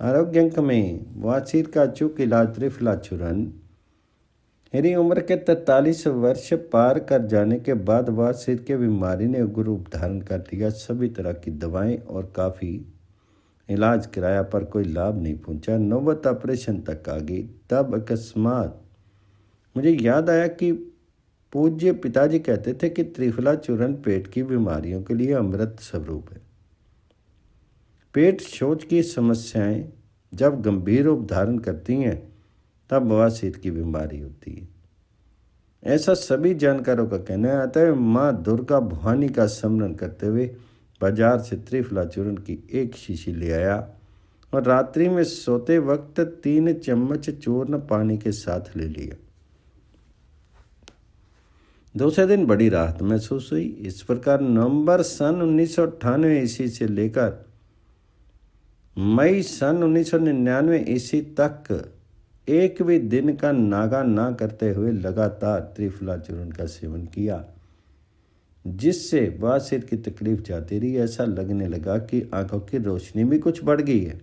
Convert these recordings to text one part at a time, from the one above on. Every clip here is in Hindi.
आरोग्यंक में बवासीर का अचूक इलाज त्रिफला चूर्ण। मेरी उम्र के 43 वर्ष पार कर जाने के बाद बवासीर की बीमारी ने उग्र रूप धारण कर लिया। सभी तरह की दवाएं और काफ़ी इलाज कराया पर कोई लाभ नहीं पहुंचा। नौबत ऑपरेशन तक आ गई। तब अकस्मात मुझे याद आया कि पूज्य पिताजी कहते थे कि त्रिफला चूर्ण पेट की बीमारियों के लिए अमृत स्वरूप है। पेट शौच की समस्याएं जब गंभीर रूप धारण करती हैं तब बवासीर की बीमारी होती है, ऐसा सभी जानकारों का कहना है। अतः माँ दुर्गा भवानी का स्मरण करते हुए बाजार से त्रिफला चूर्ण की एक शीशी ले आया और रात्रि में सोते वक्त 3 चम्मच चूर्ण पानी के साथ ले लिया। दूसरे दिन बड़ी राहत महसूस हुई। इस प्रकार नवंबर सन 1998 ईस्वी से लेकर मई सन 1999 ईस्वी तक एक भी दिन का नागा ना करते हुए लगातार त्रिफला चूर्ण का सेवन किया, जिससे बवासीर की तकलीफ जाती रही। ऐसा लगने लगा कि आंखों की रोशनी भी कुछ बढ़ गई है,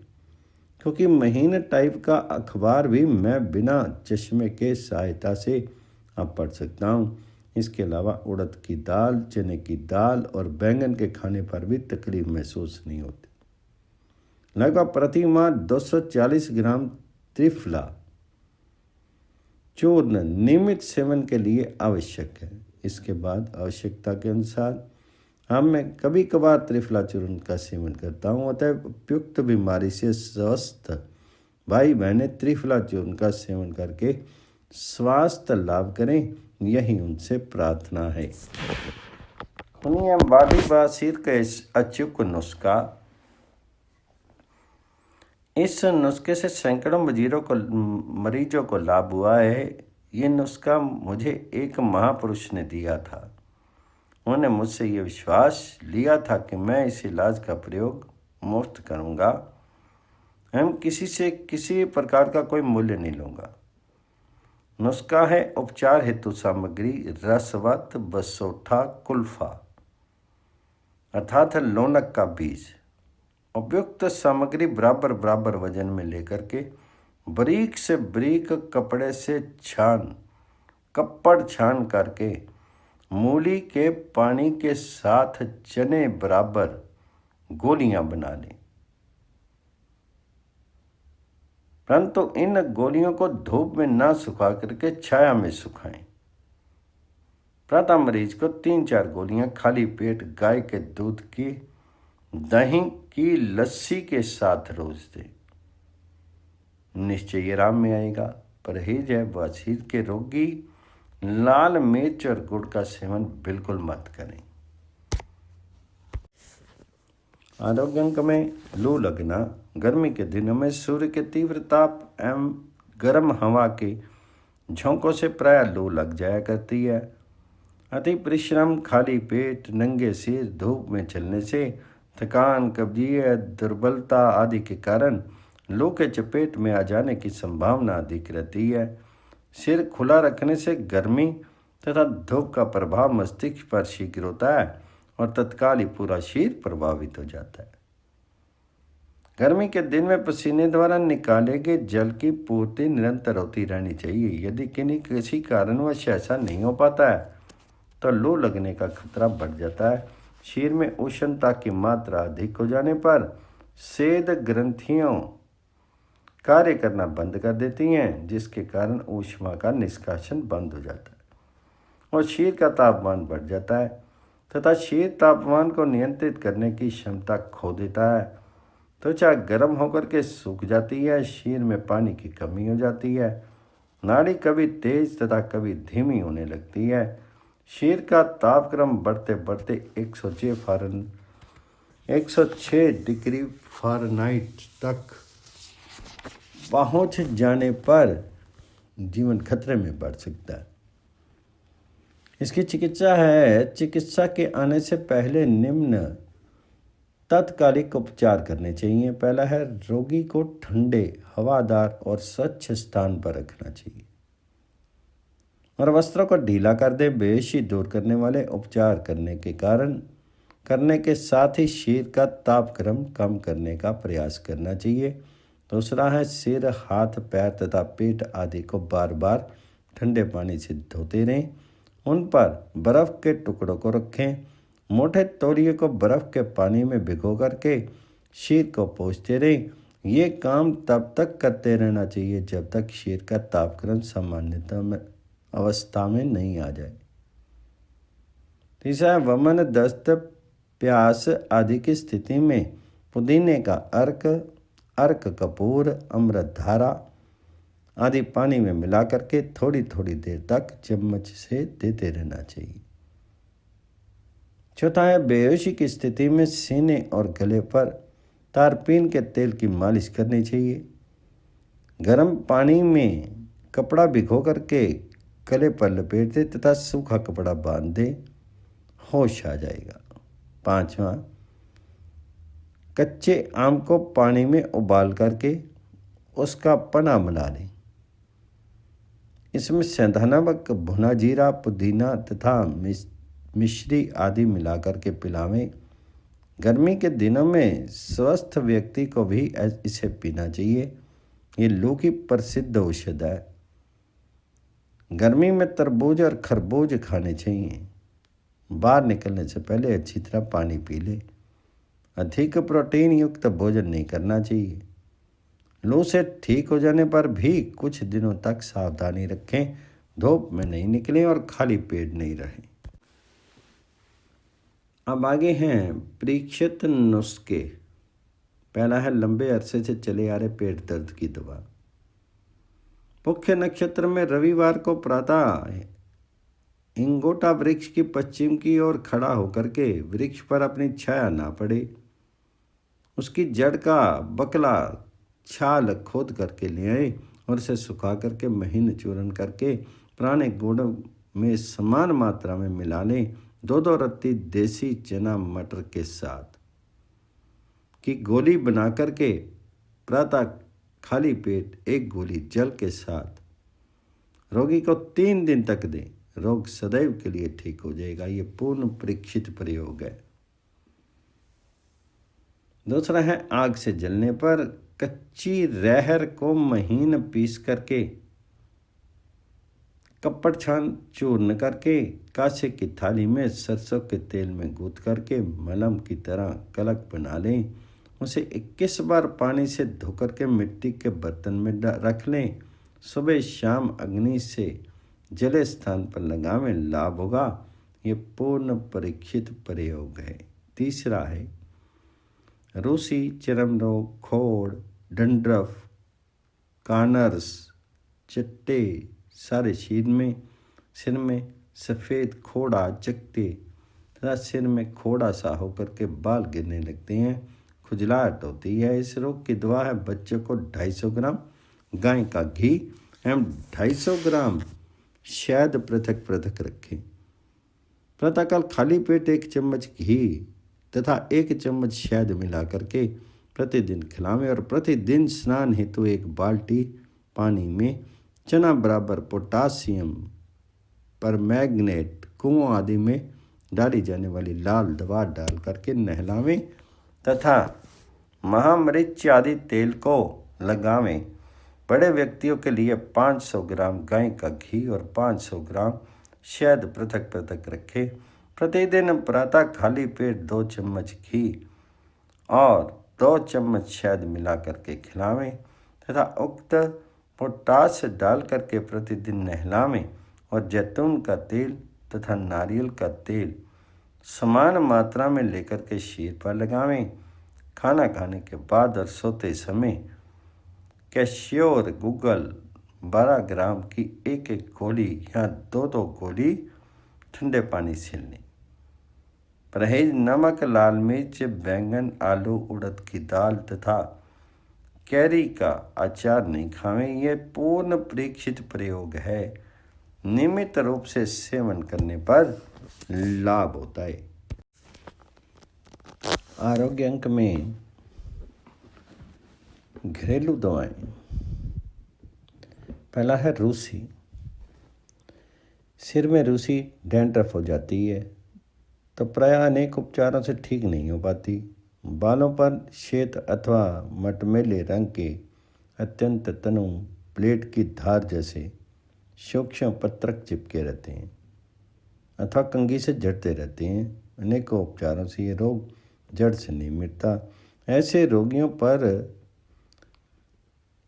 क्योंकि महीन टाइप का अखबार भी मैं बिना चश्मे के सहायता से अब पढ़ सकता हूँ। इसके अलावा उड़द की दाल, चने की दाल और बैंगन के खाने पर भी तकलीफ महसूस नहीं होती। लगभग प्रति माह 240 ग्राम त्रिफला चूर्ण नियमित सेवन के लिए आवश्यक है। इसके बाद आवश्यकता के अनुसार अब मैं कभी कभार त्रिफला चूर्ण का सेवन करता हूँ। अतः उपयुक्त बीमारी से स्वस्थ भाई बहनें त्रिफला चूर्ण का सेवन करके स्वास्थ्य लाभ करें, यही उनसे प्रार्थना है। सुनिए बादी बवासीर का अचूक नुस्खा। इस नुस्खे से सैकड़ों मरीजों को लाभ हुआ है। ये नुस्खा मुझे एक महापुरुष ने दिया था। उन्होंने मुझसे ये विश्वास लिया था कि मैं इस इलाज का प्रयोग मुफ्त करूँगा। हम किसी से किसी प्रकार का कोई मूल्य नहीं लूँगा। नुस्खा है उपचार हेतु सामग्री रसवत बसोठा कुल्फा अर्थात लोनक का बीज। उपयुक्त सामग्री बराबर बराबर वजन में लेकर के बारीक से बारीक कपड़ छान करके मूली के पानी के साथ चने बराबर गोलियां बना लें, परंतु इन गोलियों को धूप में ना सुखा करके छाया में सुखाएं। प्रातः मरीज को 3-4 गोलियां खाली पेट गाय के दूध की दही की लस्सी के साथ रोज दें। निश्चय आराम में आएगा। परहेज है बवासीर के रोगी लाल मिर्च और गुड़ का सेवन बिल्कुल मत करें। आरोग्यंक में लू लगना। गर्मी के दिनों में सूर्य के तीव्र ताप एवं गर्म हवा के झोंकों से प्राय लू लग जाया करती है। अति परिश्रम, खाली पेट, नंगे सिर धूप में चलने से, थकान, कब्जियत, दुर्बलता आदि के कारण लू के चपेट में आ जाने की संभावना अधिक रहती है। सिर खुला रखने से गर्मी तथा धूप का प्रभाव मस्तिष्क पर शीघ्र होता है और तत्काल ही पूरा शरीर प्रभावित हो जाता है। गर्मी के दिन में पसीने द्वारा निकाले गए जल की पूर्ति निरंतर होती रहनी चाहिए। यदि किसी कारणवश ऐसा नहीं हो पाता है तो लू लगने का खतरा बढ़ जाता है। शरीर में उष्णता की मात्रा अधिक हो जाने पर स्वेद ग्रंथियों कार्य करना बंद कर देती हैं, जिसके कारण ऊष्मा का निष्कासन बंद हो जाता है और शरीर का तापमान बढ़ जाता है तथा शरीर तापमान को नियंत्रित करने की क्षमता खो देता है। त्वचा गर्म होकर के सूख जाती है, शरीर में पानी की कमी हो जाती है, नाड़ी कभी तेज तथा कभी धीमी होने लगती है। शरीर का तापक्रम बढ़ते बढ़ते 106 डिग्री फ़ारेनहाइट तक पहुंच जाने पर जीवन खतरे में बढ़ सकता है। इसकी चिकित्सा के आने से पहले निम्न तात्कालिक उपचार करने चाहिए। पहला है, रोगी को ठंडे, हवादार और स्वच्छ स्थान पर रखना चाहिए और वस्त्रों को ढीला कर दे। बेहोशी दूर करने वाले उपचार करने के साथ ही शरीर का तापक्रम कम करने का प्रयास करना चाहिए। दूसरा है सिर, हाथ, पैर तथा पेट आदि को बार बार ठंडे पानी से धोते रहें। उन पर बर्फ़ के टुकड़ों को रखें। मोटे तौलिए को बर्फ़ के पानी में भिगो करके शीर को पोंछते रहें। ये काम तब तक करते रहना चाहिए जब तक शीर का तापक्रम सामान्यतः में अवस्था में नहीं आ जाए। तीसरा, वमन, दस्त, प्यास आदि की स्थिति में पुदीने का अर्क कपूर, अमृत धारा आदि पानी में मिला करके थोड़ी थोड़ी देर तक चम्मच से देते रहना चाहिए। चौथा है, बेहोशी की स्थिति में सीने और गले पर तारपीन के तेल की मालिश करनी चाहिए। गर्म पानी में कपड़ा भिगो करके गले पर लपेट दे तथा सूखा कपड़ा बांध दे, होश आ जाएगा। पांचवा, कच्चे आम को पानी में उबाल करके उसका पन्ना बना लें। इसमें सेंधा नमक, भुना जीरा, पुदीना तथा मिश्री आदि मिलाकर के पिलावें। गर्मी के दिनों में स्वस्थ व्यक्ति को भी इसे पीना चाहिए। ये लू की प्रसिद्ध औषध है। गर्मी में तरबूज और खरबूज खाने चाहिए। बाहर निकलने से पहले अच्छी तरह पानी पी ले। अधिक प्रोटीन युक्त भोजन नहीं करना चाहिए। लू से ठीक हो जाने पर भी कुछ दिनों तक सावधानी रखें। धूप में नहीं निकलें और खाली पेट नहीं रहें। अब आगे हैं परीक्षित नुस्खे। पहला है, लंबे अरसे से चले आ रहे पेट दर्द की दवा। पुख्य नक्षत्र में रविवार को प्रातः इंगोटा वृक्ष की पश्चिम की ओर खड़ा होकर के वृक्ष पर अपनी छाया ना पड़े, उसकी जड़ का बकला छाल खोद करके ले आए और उसे सुखा करके महीन चूर्ण करके पुराने गुड़ में समान मात्रा में मिला लें। 2-2 रत्ती देसी चना मटर के साथ की गोली बना करके प्रातः खाली पेट 1 गोली जल के साथ रोगी को 3 दिन तक दें। रोग सदैव के लिए ठीक हो जाएगा। ये पूर्ण परीक्षित प्रयोग है। दूसरा है, आग से जलने पर कच्ची रहर को महीन पीस करके कपड़ छान चूर्ण करके कांसे की थाली में सरसों के तेल में गूंथ करके मलम की तरह कलक बना लें। उसे 21 बार पानी से धो करके मिट्टी के बर्तन में रख लें। सुबह शाम अग्नि से जले स्थान पर लगावें, लाभ होगा। ये पूर्ण परीक्षित प्रयोग है। तीसरा है, रूसी, चर्म रोग, खोड़, डंड्रफ, कानर्स, चट्टे सारे सिर में सफ़ेद खोड़ा चकते तथा सिर में खोड़ा सा होकर के बाल गिरने लगते हैं, खुजलाहट होती है। इस रोग की दवा है, बच्चों को 250 ग्राम गाय का घी एवं 250 ग्राम शहद पृथक पृथक रखें। प्रातःकाल खाली पेट 1 चम्मच घी तथा 1 चम्मच शहद मिला करके प्रतिदिन खिलावें और प्रतिदिन स्नान हेतु 1 बाल्टी पानी में चना बराबर पोटासियम परमैंगनेट कुओं आदि में डाली जाने वाली लाल दवा डाल करके नहलावें तथा महामृच आदि तेल को लगावें। बड़े व्यक्तियों के लिए 500 ग्राम गाय का घी और 500 ग्राम शहद पृथक पृथक रखें। प्रतिदिन प्रातः खाली पेट 2 चम्मच घी और 2 चम्मच शहद मिला करके खिलावें तथा उक्त पोटाश डाल करके प्रतिदिन नहलावें और जैतून का तेल तथा नारियल का तेल समान मात्रा में लेकर के शीर पर लगावें। खाना खाने के बाद और सोते समय कैश्योर गूगल 12 ग्राम की 1-1 गोली या 2-2 गोली ठंडे पानी से लें। परहेज, नमक, लाल मिर्च, बैंगन, आलू, उड़द की दाल तथा कैरी का अचार नहीं खावें। यह पूर्ण परीक्षित प्रयोग है। नियमित रूप से सेवन करने पर लाभ होता है। आरोग्य अंक में घरेलू दवाएं। पहला है, रूसी। सिर में रूसी डैंड्रफ हो जाती है तो प्रायः अनेक उपचारों से ठीक नहीं हो पाती। बालों पर श्वेत अथवा मटमैले रंग के अत्यंत तनु प्लेट की धार जैसे सूक्ष्म पत्रक चिपके रहते हैं अथवा कंघी से जड़ते रहते हैं। अनेकों उपचारों से ये रोग जड़ से नहीं मिटता। ऐसे रोगियों पर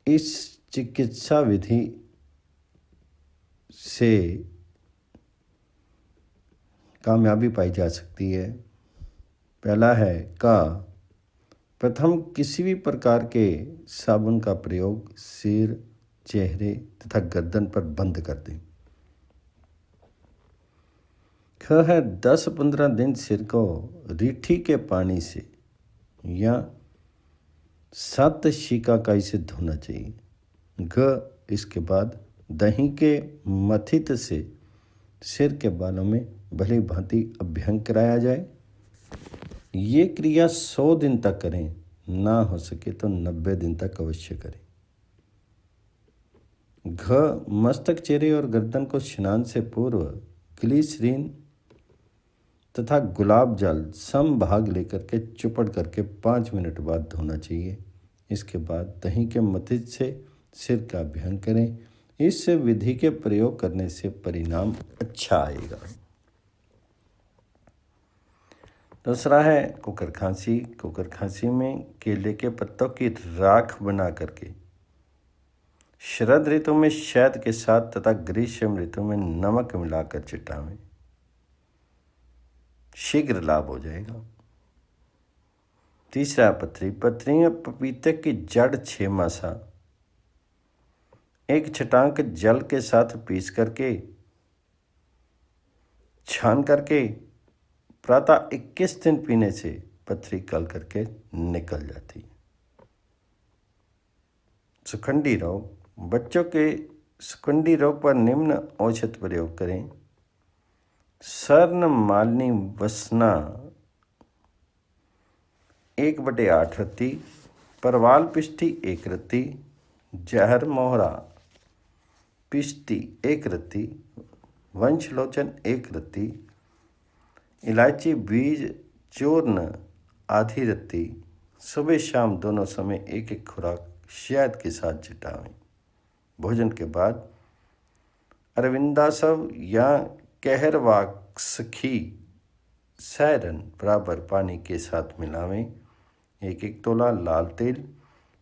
इस चिकित्सा विधि से कामयाबी पाई जा सकती है। पहला है का प्रथम किसी भी प्रकार के साबुन का प्रयोग सिर, चेहरे तथा गर्दन पर बंद कर दें। ख है 10-15 दिन सिर को रीठी के पानी से या 7 शिकाकाई से धोना चाहिए। घ इसके बाद दही के मथित से सिर के बालों में भली भांति अभ्यंग कराया जाए। ये क्रिया 100 दिन तक करें, ना हो सके तो 90 दिन तक अवश्य करें। घ मस्तक, चेहरे और गर्दन को स्नान से पूर्व ग्लिसरीन तथा गुलाब जल सम भाग लेकर के चुपड़ करके 5 मिनट बाद धोना चाहिए। इसके बाद दही के मथित से सिर का अभ्यंग करें। इस विधि के प्रयोग करने से परिणाम अच्छा आएगा। दूसरा है कुकर खांसी। कुकर खांसी में केले के पत्तों की राख बना करके शरद ऋतु में शहद के साथ तथा ग्रीष्म ऋतु में नमक मिलाकर चिटावें, शीघ्र लाभ हो जाएगा। तीसरा पथरी। पथरी में पपीते की जड़ 6 मासा 1 छटांक जल के साथ पीस करके छान करके प्रातः 21 दिन पीने से पथरी गल करके निकल जाती है। सुखंडी रोग। बच्चों के सुखंडी रोग पर निम्न औषध प्रयोग करें। स्वर्ण मालिनी वसना 1/8 रत्ती, परवाल पिष्टी 1 रत्ती, जहर मोहरा पिष्टी 1 रत्ती, वंशलोचन 1 रत्ती, इलायची बीज चूर्ण आधी रत्ती सुबह शाम दोनों समय 1-1 खुराक शहद के साथ चिटावें। भोजन के बाद अरविंदासव या कहरवाक्सखी सैरन बराबर पानी के साथ मिलावें। 1-1 तोला लाल तेल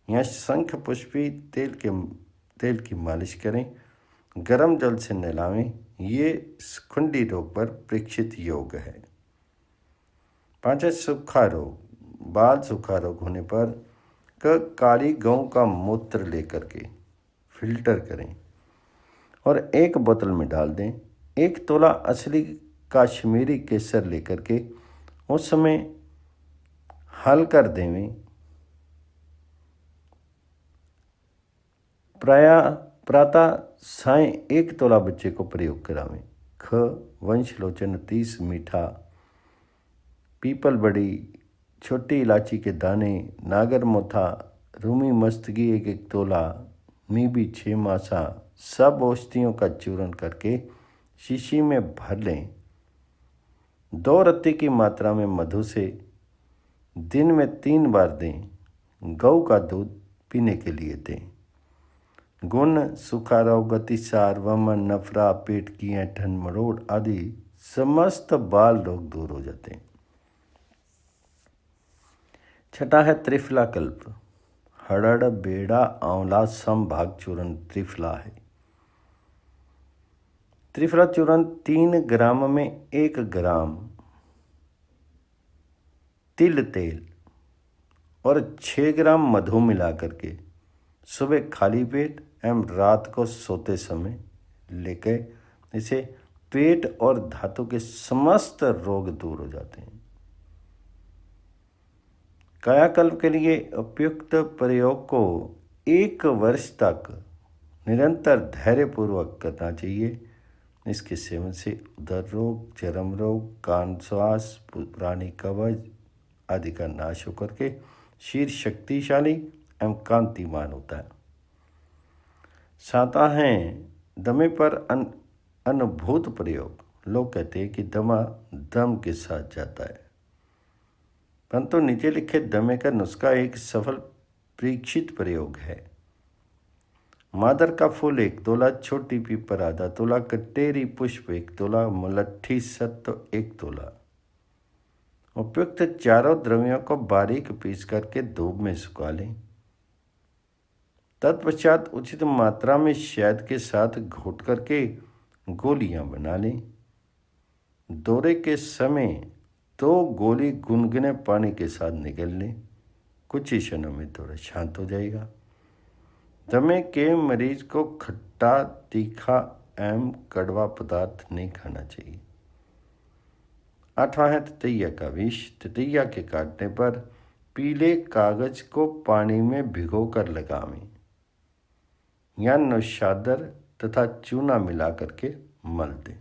या शंख पुष्पी तेल की मालिश करें। गर्म जल से नहलावें। ये खुंडी रोग पर परीक्षित योग है। 5 सूखा रोग। बाल सूखा रोग होने पर काली गऊ का मूत्र लेकर के फिल्टर करें और 1 बोतल में डाल दें। 1 तोला असली काश्मीरी केसर लेकर के उस समय हल कर देवें। प्रातः साय 1 तोला बच्चे को प्रयोग करावें। ख वंशलोचन 30 मीठा, पीपल बड़ी, छोटी इलायची के दाने, नागर मोथा, रूमी मस्तगी 1-1 तोला, मीबी 6 मासा सब औषधियों का चूर्ण करके शीशी में भर लें। 2 रत्ती की मात्रा में मधु से दिन में 3 बार दें। गऊ का दूध पीने के लिए दें। गुण सूखा रोग, अतिसार, वमन, नफरा, पेट की ऐंठन, मरोड़ आदि समस्त बाल रोग दूर हो जाते हैं। छठा है त्रिफला कल्प। हड़ड़, बेड़ा, आंवला सम भाग चूर्ण त्रिफला है। त्रिफला चूर्ण 3 ग्राम में 1 ग्राम तिल तेल और 6 ग्राम मधु मिला करके सुबह खाली पेट एवं रात को सोते समय लेके इसे पेट और धातु के समस्त रोग दूर हो जाते हैं। कायाकल्प के लिए उपयुक्त प्रयोग को 1 वर्ष तक निरंतर धैर्यपूर्वक करना चाहिए। इसके सेवन से उदर रोग, चर्म रोग, कान श्वास, पुरानी कवच आदि का नाश होकर के शरीर शक्तिशाली एवं कांतिमान होता है। 7 हैं दमे पर अनुभूत प्रयोग। लोग कहते हैं कि दमा दम के साथ जाता है, परंतु नीचे लिखे दमे का नुस्खा एक सफल परीक्षित प्रयोग है। मादर का फूल 1 तोला, छोटी पीपर आधा तोला, कटेरी पुष्प 1 तोला, मुलट्ठी सत्व 1 तोला। उपयुक्त चारों द्रव्यों को बारीक पीस करके धूप में सुखा लें। तत्पश्चात उचित मात्रा में शहद के साथ घोट करके गोलियां बना लें। दौरे के समय 2 गोली गुनगुने पानी के साथ निगल लें। कुछ ही क्षणों में दौरा शांत हो जाएगा। दमे के मरीज को खट्टा, तीखा एवं कड़वा पदार्थ नहीं खाना चाहिए। 8वां है ततैया का विष। ततैया के काटने पर पीले कागज को पानी में भिगोकर लगावें या नौशादर तथा चूना मिला करके मल दें।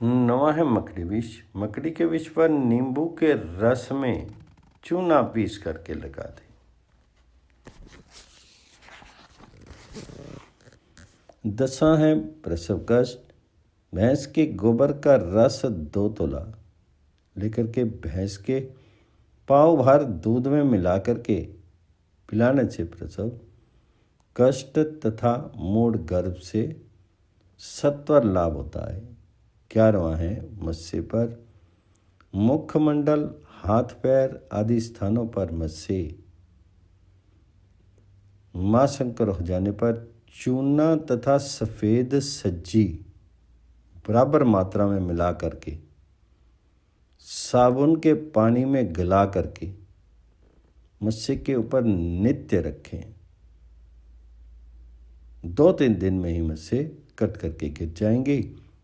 9वां है मकड़ी विष। मकड़ी के विष पर नींबू के रस में चूना पीस करके लगा दें। 10वां है प्रसव कष्ट। भैंस के गोबर का रस 2 तोला लेकर के भैंस के पाव भर दूध में मिला करके पिलाने से प्रसव कष्ट तथा मूढ़ गर्भ से सत्वर लाभ होता है। 11वां है मत्स्य पर मुखमंडल, हाथ पैर आदि स्थानों पर मत्स्य मांसंकर हो जाने पर चूना तथा सफ़ेद सज्जी बराबर मात्रा में मिला करके साबुन के पानी में गला करके मत्स्य के ऊपर नित्य रखें। 2-3 दिन में ही मत्स्य कट करके गिर जाएंगे,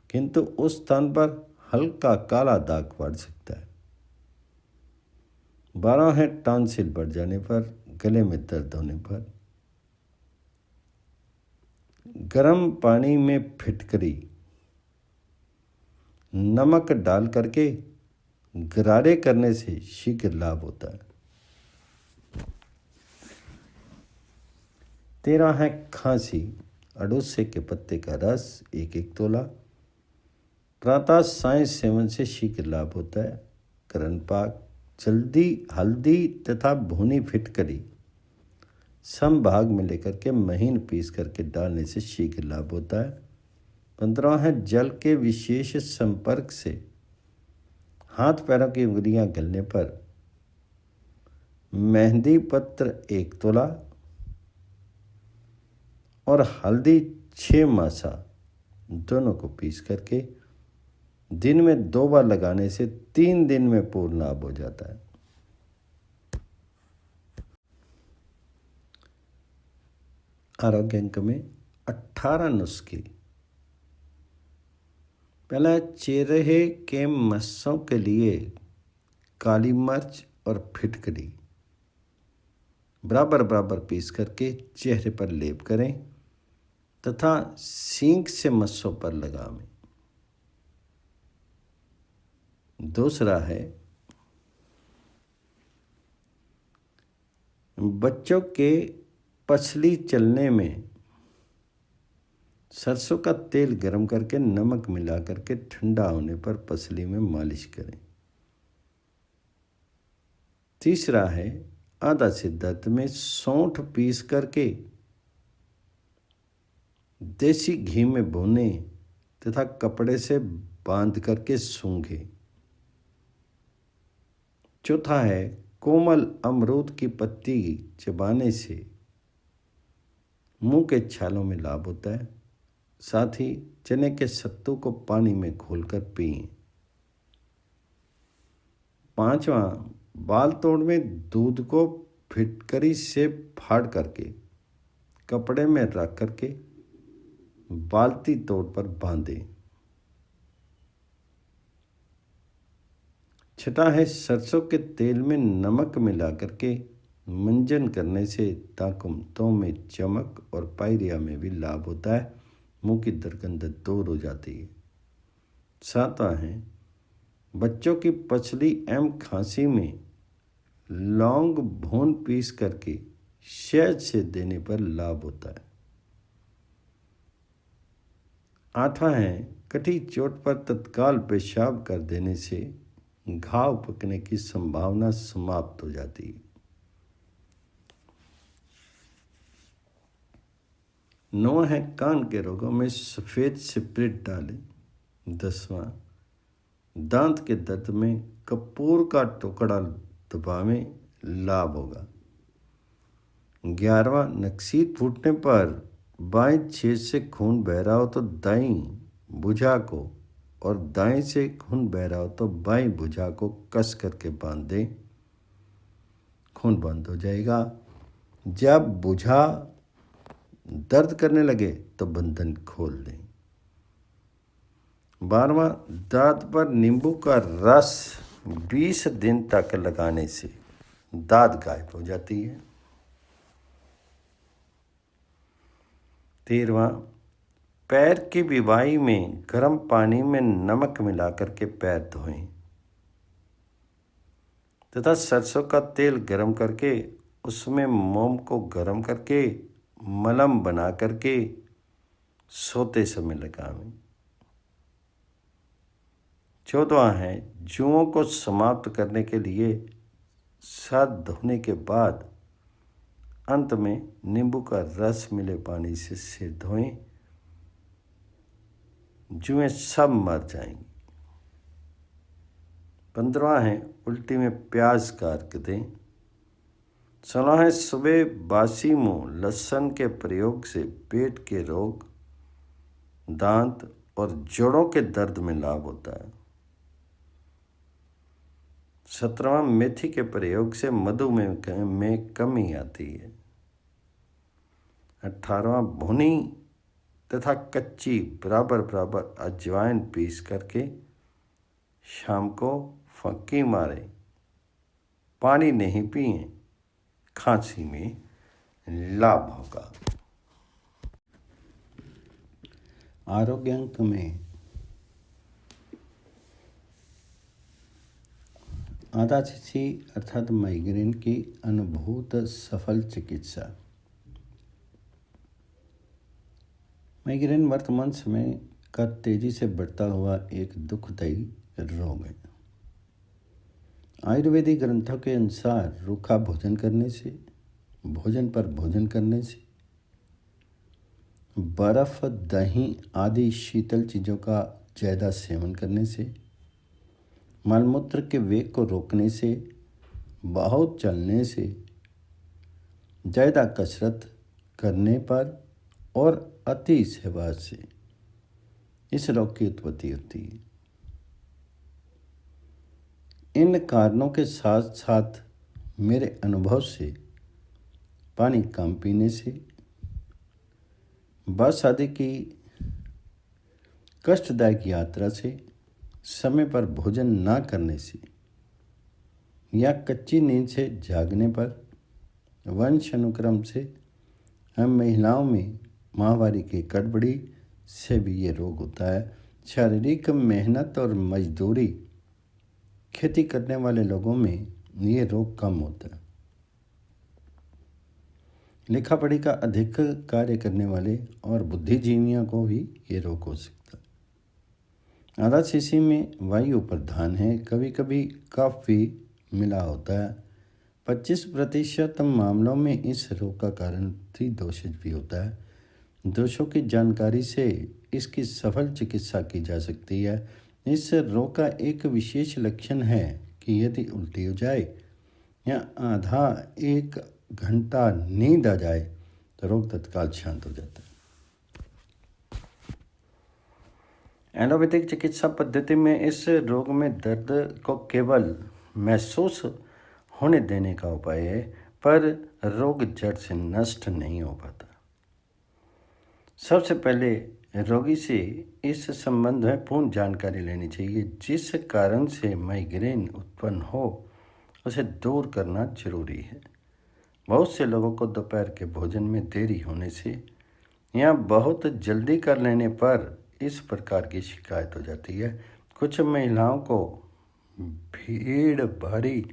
किंतु उस स्थान पर हल्का काला दाग पड़ सकता है। 12 है टॉन्सिल बढ़ जाने पर, गले में दर्द होने पर गर्म पानी में फिटकरी नमक डाल करके गरारे करने से शीघ्र लाभ होता है। 13 है खांसी। अड़ूसे के पत्ते का रस 1-1 तोला प्रातः साय सेवन से शीघ्र लाभ होता है। करणपाक, जल्दी हल्दी तथा भुनी फिटकरी समभाग में लेकर के महीन पीस करके डालने से शीघ्र लाभ होता है। 15 है जल के विशेष संपर्क से हाथ पैरों की उंगलियां गलने पर मेहंदी पत्र 1 तोला और हल्दी 6 मासा दोनों को पीस करके दिन में 2 बार लगाने से 3 दिन में पूर्ण लाभ हो जाता है। आरोग्य अंक में 18 नुस्खे। पहला, चेहरे के मस्सों के लिए काली मिर्च और फिटकरी बराबर बराबर पीस करके चेहरे पर लेप करें तथा सींग से मस्सों पर लगावें। दूसरा है, बच्चों के पसली चलने में सरसों का तेल गर्म करके नमक मिला करके ठंडा होने पर पसली में मालिश करें। तीसरा है, आधा सिर दर्द में सौंठ पीस करके देसी घी में भूने तथा कपड़े से बांध करके सूंघे। चौथा है, कोमल अमरूद की पत्ती चबाने से मुंह के छालों में लाभ होता है। साथ ही चने के सत्तू को पानी में घोलकर पिएं। 5वां, बाल तोड़ में दूध को फिटकरी से फाड़ करके कपड़े में रख करके बाल्टी तोड़ पर बांधें। 6वां है, सरसों के तेल में नमक मिला करके मंजन करने से दांतों में चमक और पायरिया में भी लाभ होता है। मुंह की दुर्गंध दूर हो जाती है। 7वां है, बच्चों की पसली एवं खांसी में लौंग भून पीस करके शहद से देने पर लाभ होता है। 8वां है, कटी चोट पर तत्काल पेशाब कर देने से घाव पकने की संभावना समाप्त हो जाती है। 9 है कान के रोगों में सफ़ेद सिपरिट डालें। 10वां, दांत के दर्द में कपूर का टुकड़ा दबावें, लाभ होगा। 11वां, नक्सीर फूटने पर बाएं छेद से खून बह रहा हो तो दाईं भुजा को और दाएं से खून बह रहा हो तो बाईं भुजा को कस करके बांध दें, खून बंद हो जाएगा। जब भुजा दर्द करने लगे तो बंधन खोल दें। 12वां, दांत पर नींबू का रस 20 दिन तक लगाने से दाद गायब हो जाती है। 13वां, पैर की विवाई में गर्म पानी में नमक मिलाकर के पैर धोएं तथा सरसों का तेल गर्म करके उसमें मोम को गर्म करके मलहम बना करके सोते समय लगावें। 14वां है, जुओं को समाप्त करने के लिए सर धोने के बाद अंत में नींबू का रस मिले पानी से सिर धोएं, जुएं सब मर जाएंगी। 15वां है, उल्टी में प्याज काट दें। 16वां है, सुबह बासी मुंह लहसुन के प्रयोग से पेट के रोग, दांत और जोड़ों के दर्द में लाभ होता है। 17वां, मेथी के प्रयोग से मधुमेह में कमी आती है। 18वां, भुनी तथा कच्ची बराबर बराबर अजवाइन पीस करके शाम को फंकी मारे, पानी नहीं पिए, खांसी में लाभ होगा। आरोग्य अंक में आधा सीसी अर्थात माइग्रेन की अनुभूत सफल चिकित्सा। माइग्रेन वर्तमान समय का तेजी से बढ़ता हुआ एक दुखदायी रोग है। आयुर्वेदिक ग्रंथों के अनुसार रूखा भोजन करने से, भोजन पर भोजन करने से, बर्फ, दही आदि शीतल चीज़ों का ज़्यादा सेवन करने से, मलमूत्र के वेग को रोकने से, बहुत चलने से, ज़्यादा कसरत करने पर और अति सेवा से इस रोग की उत्पत्ति होती है। इन कारणों के साथ साथ मेरे अनुभव से पानी कम पीने से, बस आदि की कष्टदायक यात्रा से, समय पर भोजन ना करने से या कच्ची नींद से जागने पर, वंश अनुक्रम से हम महिलाओं में माहवारी की गड़बड़ी से भी ये रोग होता है। शारीरिक मेहनत और मजदूरी खेती करने वाले लोगों में ये रोग कम होता है। लिखा पढ़ी का अधिक कार्य करने वाले और बुद्धिजीवियों को भी ये रोग हो सकता है। आधा सीसी में वायु प्रधान है, कभी कभी कफ भी मिला होता है। 25% मामलों में इस रोग का कारण त्रिदोषज भी होता है। दोषों की जानकारी से इसकी सफल चिकित्सा की जा सकती है। इस रोग का एक विशेष लक्षण है कि यदि उल्टी हो जाए या आधा एक घंटा नींद आ जाए तो रोग तत्काल शांत हो जाता है। एलोपैथिक चिकित्सा पद्धति में इस रोग में दर्द को केवल महसूस होने देने का उपाय है, पर रोग जड़ से नष्ट नहीं हो पाता। सबसे पहले रोगी से इस संबंध में पूर्ण जानकारी लेनी चाहिए। जिस कारण से माइग्रेन उत्पन्न हो उसे दूर करना जरूरी है। बहुत से लोगों को दोपहर के भोजन में देरी होने से या बहुत जल्दी कर लेने पर इस प्रकार की शिकायत हो जाती है। कुछ महिलाओं को भीड़ भारी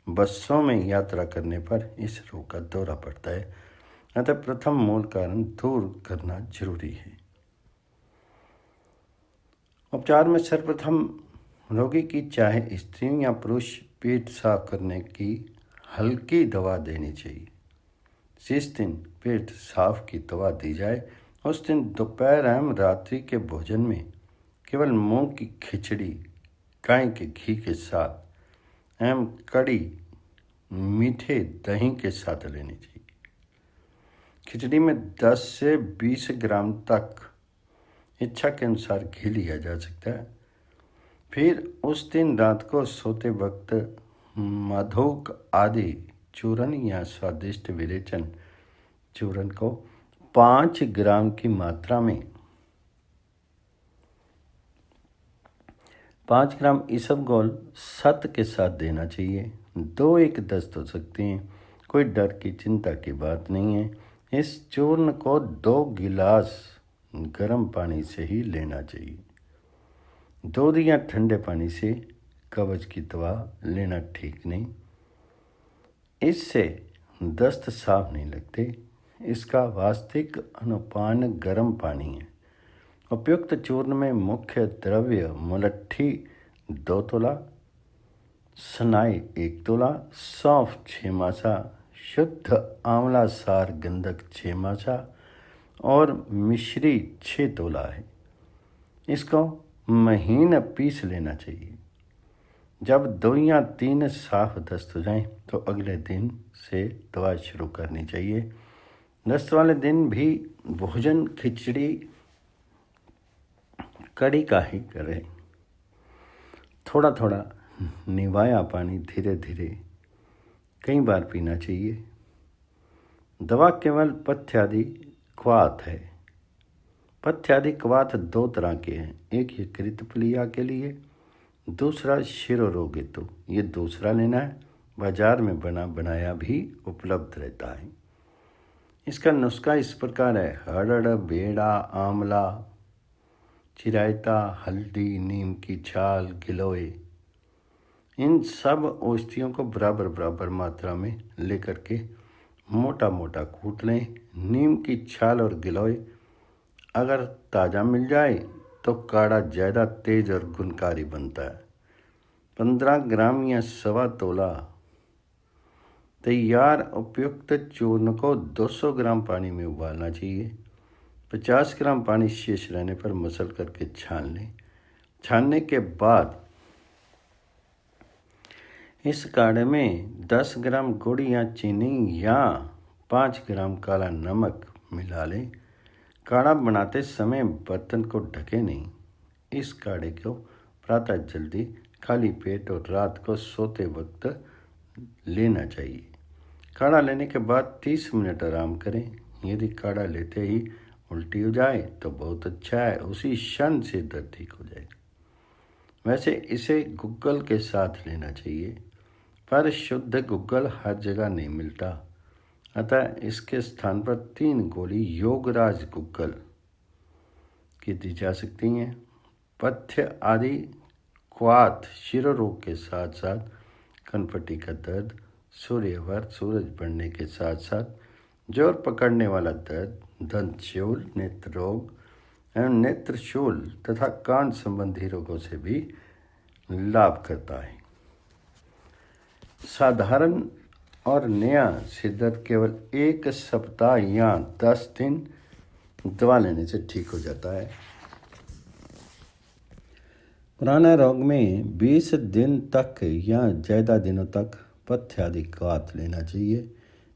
बसों में यात्रा करने पर इस रोग का दौरा पड़ता है। अतः प्रथम मूल कारण दूर करना जरूरी है। उपचार में सर्वप्रथम रोगी की चाहे स्त्री या पुरुष पेट साफ करने की हल्की दवा देनी चाहिए। जिस दिन पेट साफ की दवा दी जाए उस दिन दोपहर एवं रात्रि के भोजन में केवल मूंग की खिचड़ी गाय के घी के साथ एवं कड़ी मीठे दही के साथ लेनी चाहिए। खिचड़ी में 10 से 20 ग्राम तक इच्छा के अनुसार घी लिया जा सकता है। फिर उस दिन रात को सोते वक्त मधुक आदि चूर्ण या स्वादिष्ट विरेचन चूर्ण को 5 ग्राम की मात्रा में 5 ग्राम इसबगोल सत के साथ देना चाहिए। 2-1 दस्त हो सकते हैं, कोई डर की चिंता की बात नहीं है। इस चूर्ण को 2 गिलास गर्म पानी से ही लेना चाहिए। दूध या ठंडे पानी से कब्ज की दवा लेना ठीक नहीं, इससे दस्त साफ नहीं लगते। इसका वास्तविक अनुपान गर्म पानी है। उपयुक्त चूर्ण में मुख्य द्रव्य मुलट्ठी 2 तोला, सनाई 1 तोला, सौंफ 6 मासा, शुद्ध आंवला सार गंधक 6 मासा और मिश्री 6 तोला है। इसको महीन पीस लेना चाहिए। जब 2 या 3 साफ दस्त हो जाएं तो अगले दिन से दवा शुरू करनी चाहिए। दस्त वाले दिन भी भोजन खिचड़ी कड़ी का ही करें। थोड़ा थोड़ा निवाया पानी धीरे धीरे कई बार पीना चाहिए। दवा केवल पथ्यादि क्वाथ है। पथ्यादि क्वाथ 2 तरह के हैं, एक यकृत प्लीहा के लिए, दूसरा शिरोरोग हेतु। ये दूसरा लेना है। बाजार में बना बनाया भी उपलब्ध रहता है। इसका नुस्खा इस प्रकार है: हरड़, बेड़ा, आंवला, चिरायता, हल्दी, नीम की छाल, गिलोय, इन सब औषधियों को बराबर बराबर मात्रा में लेकर के मोटा मोटा कूट लें। नीम की छाल और गिलोय अगर ताज़ा मिल जाए तो काढ़ा ज़्यादा तेज और गुणकारी बनता है। 15 ग्राम या 1.25 तोला तैयार उपयुक्त चूर्ण को 200 ग्राम पानी में उबालना चाहिए। 50 ग्राम पानी शेष रहने पर मसल करके छान लें। छानने के बाद इस काढ़े में 10 ग्राम गुड़ या चीनी या 5 ग्राम काला नमक मिला लें। काढ़ा बनाते समय बर्तन को ढके नहीं। इस काढ़े को प्रातः जल्दी खाली पेट और रात को सोते वक्त लेना चाहिए। काढ़ा लेने के बाद 30 मिनट आराम करें। यदि काढ़ा लेते ही उल्टी हो जाए तो बहुत अच्छा है, उसी क्षण से दर्द ठीक हो जाएगा। वैसे इसे गुग्गल के साथ लेना चाहिए, पर शुद्ध गुग्गल हर जगह नहीं मिलता, अतः इसके स्थान पर 3 गोली योगराज गुग्गल की दी जा सकती हैं। पथ्य आदि क्वाथ शिरोरोग के साथ साथ कनपट्टी का दर्द, सूर्यवर सूरज बढ़ने के साथ साथ जोर पकड़ने वाला दर्द, दंतशूल, नेत्र रोग एवं नेत्रशूल तथा कान संबंधी रोगों से भी लाभ करता है। साधारण और नया सिरदर्द केवल 1 सप्ताह या 10 दिन दवा लेने से ठीक हो जाता है। पुराने रोग में 20 दिन तक या ज़्यादा दिनों तक पथ्यादि क्वाथ लेना चाहिए।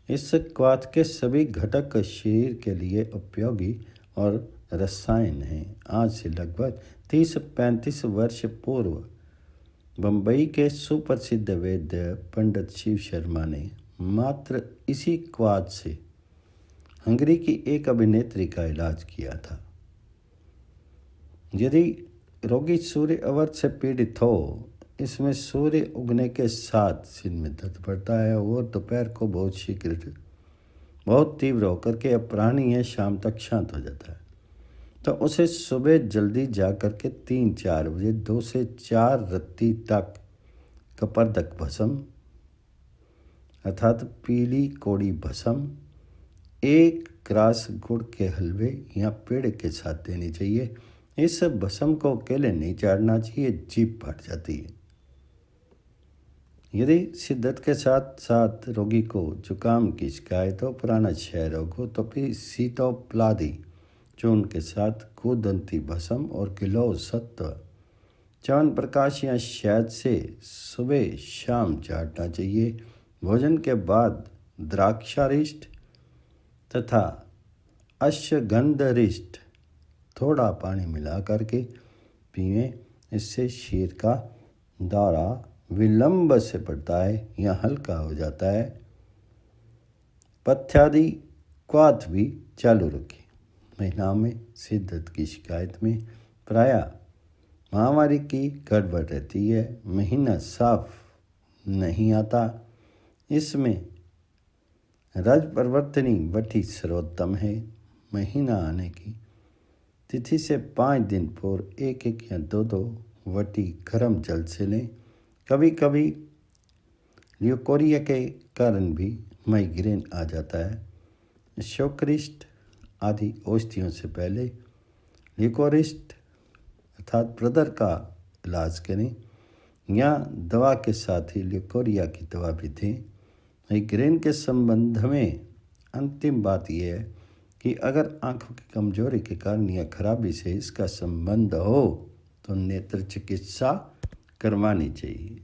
इस क्वाथ के सभी घटक शरीर के लिए उपयोगी और रसायन हैं। आज से लगभग 30-35 वर्ष पूर्व बम्बई के सुप्रसिद्ध वैद्य पंडित शिव शर्मा ने मात्र इसी क्वाथ से हंगरी की एक अभिनेत्री का इलाज किया था। यदि रोगी सूर्य अवध से पीड़ित हो, इसमें सूर्य उगने के साथ सिर में दर्द बढ़ता है और दोपहर को बहुत शीघ्र बहुत तीव्र होकर के अपराह्न या शाम तक शांत हो जाता है, तो उसे सुबह जल्दी जा कर के 3-4 बजे 2 से 4 रत्ती तक कपर्दक भस्म अर्थात पीली कोड़ी भस्म 1 ग्रास गुड़ के हलवे या पेड़े के साथ देनी चाहिए। इस भस्म को अकेले नहीं चाटना चाहिए, जीभ फट जाती है। यदि शिद्दत के साथ साथ रोगी को जुकाम की शिकायत हो, पुराना क्षय रोग हो, तो फिर सीतोपलादी चूर्ण के साथ कूदंती भस्म और गिलोय सत्व च्यवनप्राश या शहद से सुबह शाम चाटना चाहिए। भोजन के बाद द्राक्षारिष्ट तथा अश्वगंधरिष्ट थोड़ा पानी मिला करके पिएं। इससे शीर का दौरा विलंब से बढ़ता है या हल्का हो जाता है। पथ्यादि क्वाथ भी चालू रखें। महिलाओं में शिद्दत की शिकायत में प्रायः महावारी की गड़बड़ रहती है, महीना साफ नहीं आता। इसमें रज परिवर्तनी वटी सर्वोत्तम है। महीना आने की तिथि से 5 दिन पूर्व 1-1 या 2-2 वटी गर्म जल से लें। कभी कभी ल्यूकोरिया के कारण भी माइग्रेन आ जाता है। शोकरिष्ट आदि औषधियों से पहले ल्यूकोरिष्ट अर्थात ब्रदर का इलाज करें या दवा के साथ ही ल्यूकोरिया की दवा भी दें। माइग्रेन के संबंध में अंतिम बात यह है कि अगर आंखों की कमजोरी के कारण या खराबी से इसका संबंध हो तो नेत्र चिकित्सा करवानी चाहिए।